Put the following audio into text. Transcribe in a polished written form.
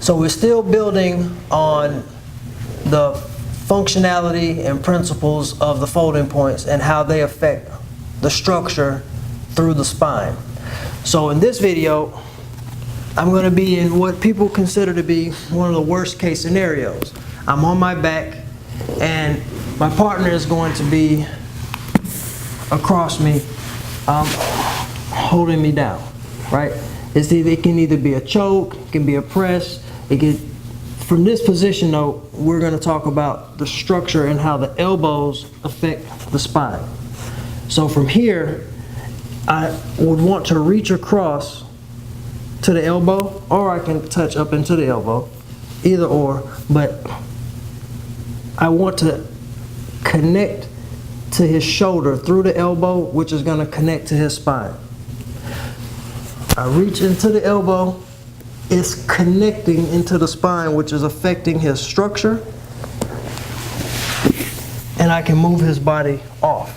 So we're still building on the functionality and principles of the folding points and how they affect the structure through the spine. So in this video, I'm going to be in what people consider to be one of the worst case scenarios. I'm on my back and my partner is going to be across me, holding me down, right? It can either be a choke, it can be a press. From this position though, we're going to talk about the structure and how the elbows affect the spine. So from here, I would want to reach across to the elbow, or I can touch up into the elbow, either or, but I want to connect to his shoulder through the elbow, which is going to connect to his spine. I reach into the elbow, it's connecting into the spine, which is affecting his structure, and I can move his body off.